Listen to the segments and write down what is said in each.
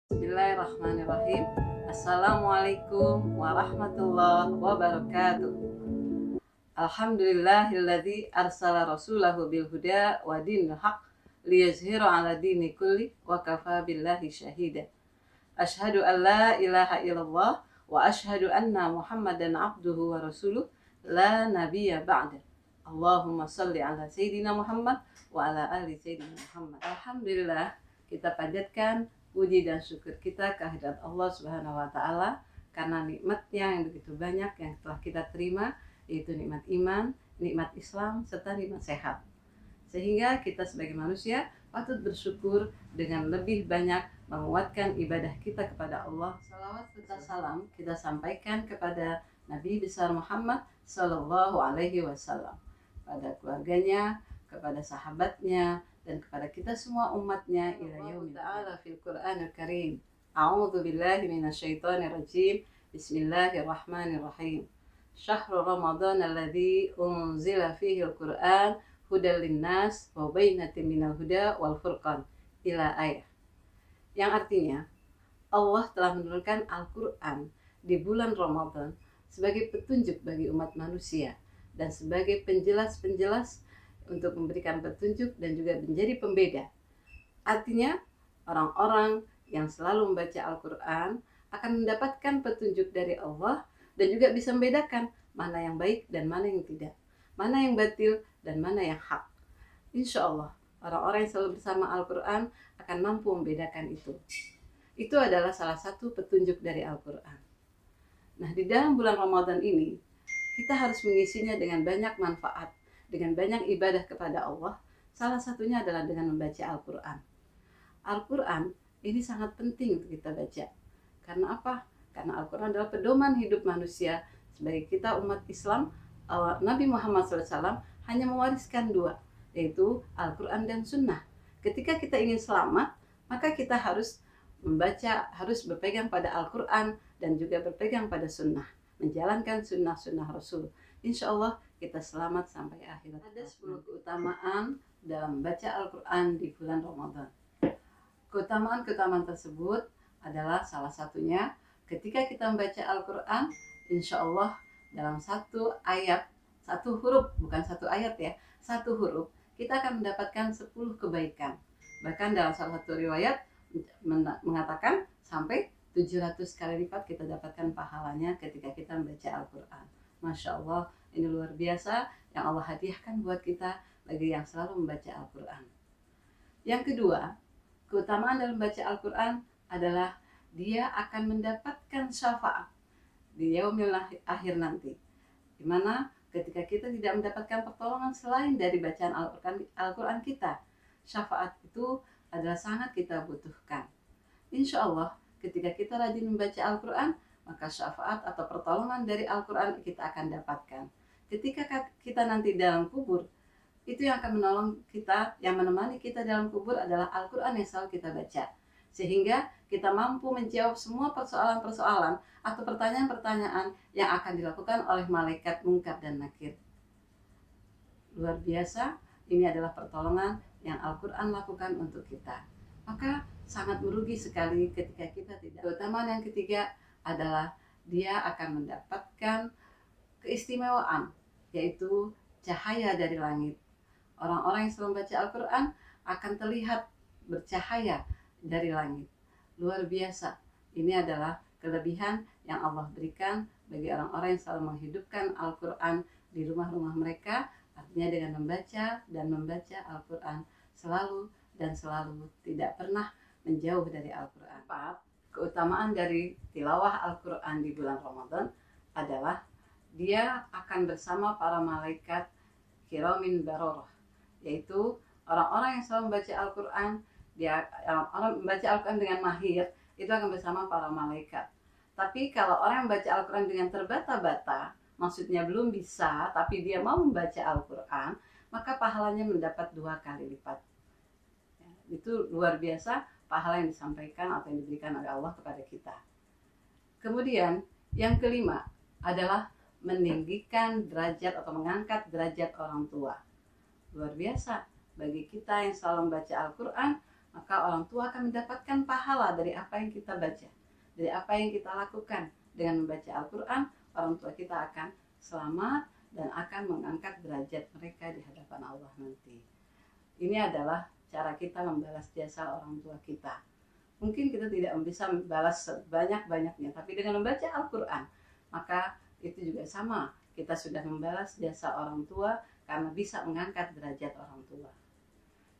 Bismillahirrahmanirrahim. Assalamualaikum warahmatullahi wabarakatuh. Alhamdulillahilladzi arsala rasulahu bil huda wa dinil haq liyazhira 'ala dini kulli wa kafa billahi syahida. Asyhadu an la ilaha illallah wa asyhadu anna Muhammadan abduhu wa rasuluh la nabiyya ba'da. Allahumma shalli 'ala sayyidina Muhammad wa 'ala ali sayyidina Muhammad. Alhamdulillah, kita panjatkan puji dan syukur kita kehadirat Allah Subhanahu wa Ta'ala karena nikmatnya yang begitu banyak yang telah kita terima, yaitu nikmat iman, nikmat Islam, serta nikmat sehat. Sehingga kita sebagai manusia patut bersyukur dengan lebih banyak menguatkan ibadah kita kepada Allah. Salawat serta salam kita sampaikan kepada Nabi besar Muhammad Sallallahu Alaihi Wasallam, pada keluarganya, kepada sahabatnya, dan kepada kita semua umatnya ila yaumil ta'ala fil Qur'anil Karim. A'udzu billahi minasyaitonir rajim. Bismillahirrahmanirrahim. Syahrul Ramadan alladzi unzila fihi al-Qur'an hudal linnas wa bainatin minal huda wal furqan ila ayat. Yang artinya Allah telah menurunkan Al-Qur'an di bulan Ramadan sebagai petunjuk bagi umat manusia dan sebagai penjelas-penjelas untuk memberikan petunjuk dan juga menjadi pembeda. Artinya, orang-orang yang selalu membaca Al-Quran akan mendapatkan petunjuk dari Allah dan juga bisa membedakan mana yang baik dan mana yang tidak, mana yang batil dan mana yang hak. Insya Allah, orang-orang yang selalu bersama Al-Quran akan mampu membedakan itu. Itu adalah salah satu petunjuk dari Al-Quran. Nah, di dalam bulan Ramadan ini, kita harus mengisinya dengan banyak manfaat, dengan banyak ibadah kepada Allah. Salah satunya adalah dengan membaca Al-Quran. Al-Quran ini sangat penting untuk kita baca. Karena apa? Karena Al-Quran adalah pedoman hidup manusia. Sebagai kita umat Islam, Nabi Muhammad SAW hanya mewariskan dua, yaitu Al-Quran dan Sunnah. Ketika kita ingin selamat, maka kita harus membaca, harus berpegang pada Al-Quran dan juga berpegang pada Sunnah, menjalankan sunnah-sunnah Rasul. Insya Allah kita selamat sampai akhirat. Ada 10 keutamaan dalam membaca Al-Quran di bulan Ramadan. Keutamaan-keutamaan tersebut adalah salah satunya ketika kita membaca Al-Quran, insya Allah dalam satu ayat, satu huruf, bukan satu ayat ya, satu huruf, kita akan mendapatkan 10 kebaikan. Bahkan dalam salah satu riwayat mengatakan sampai 700 kali lipat kita dapatkan pahalanya ketika kita membaca Al-Quran. Masya Allah, ini luar biasa yang Allah hadiahkan buat kita bagi yang selalu membaca Al-Quran. Yang kedua, keutamaan dalam membaca Al-Quran adalah dia akan mendapatkan syafaat di yaumil akhir nanti, dimana ketika kita tidak mendapatkan pertolongan selain dari bacaan Al-Quran kita, syafaat itu adalah sangat kita butuhkan. Insya Allah ketika kita rajin membaca Al-Quran, maka syafaat atau pertolongan dari Al-Quran kita akan dapatkan. Ketika kita nanti dalam kubur, itu yang akan menolong kita, yang menemani kita dalam kubur adalah Al-Quran yang selalu kita baca. Sehingga kita mampu menjawab semua persoalan-persoalan atau pertanyaan-pertanyaan yang akan dilakukan oleh malaikat Munkar dan Nakir. Luar biasa, ini adalah pertolongan yang Al-Quran lakukan untuk kita. Maka sangat merugi sekali ketika kita tidak. Keutamaan yang ketiga adalah dia akan mendapatkan keistimewaan, yaitu cahaya dari langit. Orang-orang yang selalu membaca Al-Quran akan terlihat bercahaya dari langit. Luar biasa. Ini adalah kelebihan yang Allah berikan bagi orang-orang yang selalu menghidupkan Al-Quran di rumah-rumah mereka, artinya dengan membaca dan membaca Al-Quran selalu dan selalu, tidak pernah menjauh dari Al-Quran. Keutamaan dari tilawah Al-Quran di bulan Ramadan adalah dia akan bersama para malaikat kiramin bararah, yaitu orang-orang yang selalu membaca Al-Quran, orang membaca Al-Quran dengan mahir, itu akan bersama para malaikat. Tapi kalau orang yang membaca Al-Quran dengan terbata-bata, maksudnya belum bisa, tapi dia mau membaca Al-Quran, maka pahalanya mendapat 2 kali lipat. Itu luar biasa pahala yang disampaikan atau yang diberikan oleh Allah kepada kita. Kemudian yang kelima adalah meninggikan derajat atau mengangkat derajat orang tua. Luar biasa, bagi kita yang selalu membaca Al-Quran, maka orang tua akan mendapatkan pahala dari apa yang kita baca, dari apa yang kita lakukan. Dengan membaca Al-Quran, orang tua kita akan selamat dan akan mengangkat derajat mereka di hadapan Allah nanti. Ini adalah cara kita membalas jasa orang tua kita. Mungkin kita tidak bisa membalas sebanyak-banyaknya, tapi dengan membaca Al-Quran, maka itu juga sama. Kita sudah membalas jasa orang tua karena bisa mengangkat derajat orang tua.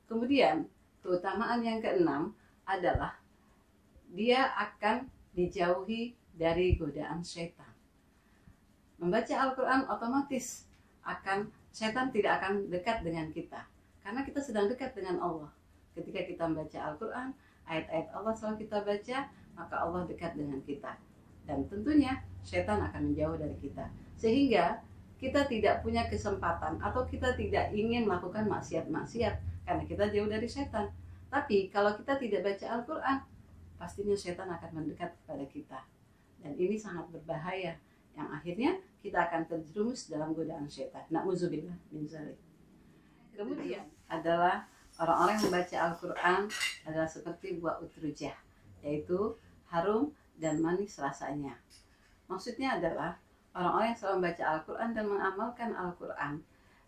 Kemudian, keutamaan yang keenam adalah dia akan dijauhi dari godaan setan. Membaca Al-Quran otomatis setan tidak akan dekat dengan kita, karena kita sedang dekat dengan Allah. Ketika kita membaca Al-Quran, ayat-ayat Allah selalu kita baca, maka Allah dekat dengan kita. Dan tentunya setan akan menjauh dari kita. Sehingga kita tidak punya kesempatan atau kita tidak ingin melakukan maksiat-maksiat karena kita jauh dari setan. Tapi kalau kita tidak baca Al-Quran, pastinya setan akan mendekat kepada kita. Dan ini sangat berbahaya, yang akhirnya kita akan terjerumus dalam godaan setan. Na'udzubillah min dzalik. Kemudian adalah orang-orang yang membaca Al-Quran adalah seperti buah utrujah, yaitu harum dan manis rasanya. Maksudnya adalah orang-orang yang selalu membaca Al-Quran dan mengamalkan Al-Quran,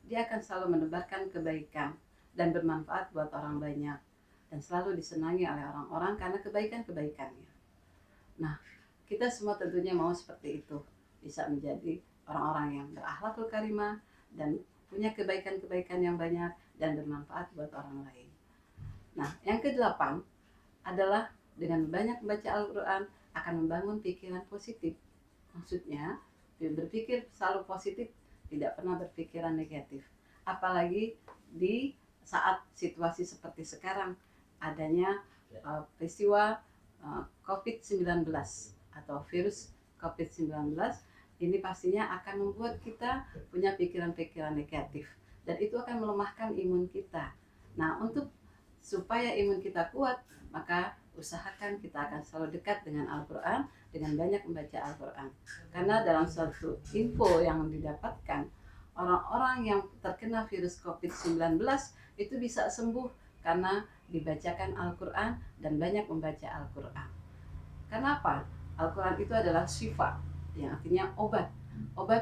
dia akan selalu menebarkan kebaikan dan bermanfaat buat orang banyak, dan selalu disenangi oleh orang-orang karena kebaikan-kebaikannya. Nah, kita semua tentunya mau seperti itu, bisa menjadi orang-orang yang berakhlakul karimah dan punya kebaikan-kebaikan yang banyak dan bermanfaat buat orang lain. Nah, yang kedelapan adalah dengan banyak membaca Al-Quran akan membangun pikiran positif. Maksudnya, berpikir selalu positif, tidak pernah berpikiran negatif. Apalagi di saat situasi seperti sekarang, adanya peristiwa COVID-19 atau virus COVID-19, ini pastinya akan membuat kita punya pikiran-pikiran negatif, dan itu akan melemahkan imun kita. Nah, supaya imun kita kuat, maka usahakan kita akan selalu dekat dengan Al-Quran, dengan banyak membaca Al-Quran. Karena dalam suatu info yang didapatkan, orang-orang yang terkena virus COVID-19 itu bisa sembuh karena dibacakan Al-Quran dan banyak membaca Al-Quran. Kenapa? Al-Quran itu adalah syifa, yang artinya obat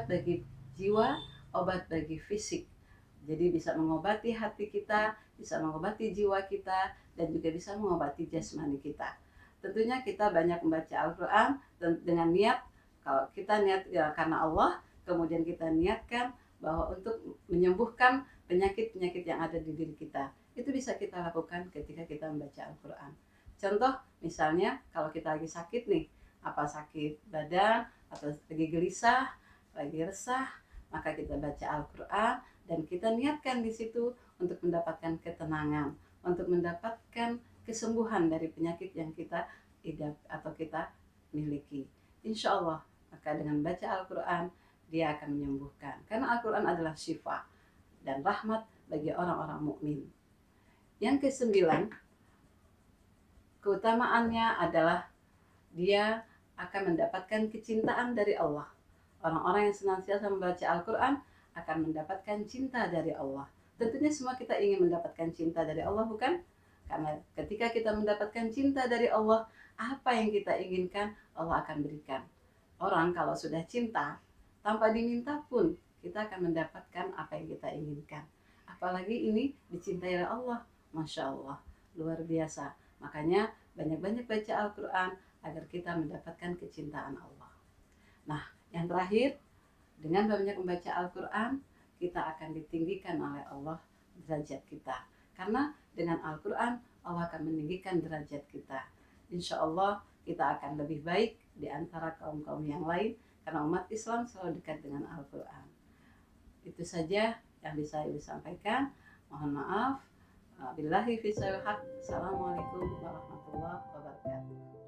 bagi jiwa, obat bagi fisik. Jadi bisa mengobati hati kita, bisa mengobati jiwa kita, dan juga bisa mengobati jasmani kita. Tentunya kita banyak membaca Al-Quran dengan niat, kalau kita niat ya karena Allah, kemudian kita niatkan bahwa untuk menyembuhkan penyakit-penyakit yang ada di diri kita. Itu bisa kita lakukan ketika kita membaca Al-Quran. Contoh misalnya kalau kita lagi sakit nih, apa sakit badan atau lagi gelisah, lagi resah, maka kita baca Al-Quran dan kita niatkan di situ untuk mendapatkan ketenangan, untuk mendapatkan kesembuhan dari penyakit yang kita idap atau kita miliki. Insya Allah, maka dengan baca Al-Quran dia akan menyembuhkan. Karena Al-Quran adalah syifa dan rahmat bagi orang-orang mukmin. Yang kesembilan, keutamaannya adalah dia akan mendapatkan kecintaan dari Allah. Orang-orang yang senantiasa membaca Al-Quran akan mendapatkan cinta dari Allah. Tentunya semua kita ingin mendapatkan cinta dari Allah, bukan? Karena ketika kita mendapatkan cinta dari Allah, apa yang kita inginkan Allah akan berikan. Orang kalau sudah cinta, tanpa diminta pun kita akan mendapatkan apa yang kita inginkan. Apalagi ini dicintai oleh Allah, Masya Allah, luar biasa. Makanya banyak-banyak baca Al-Quran agar kita mendapatkan kecintaan Allah. Nah, yang terakhir, dengan banyak membaca Al-Quran, kita akan ditinggikan oleh Allah derajat kita. Karena dengan Al-Quran, Allah akan meninggikan derajat kita. Insya Allah kita akan lebih baik di antara kaum-kaum yang lain, karena umat Islam selalu dekat dengan Al-Quran. Itu saja yang bisa Ibu sampaikan. Mohon maaf. Billahi fi haq. Assalamualaikum warahmatullahi wabarakatuh.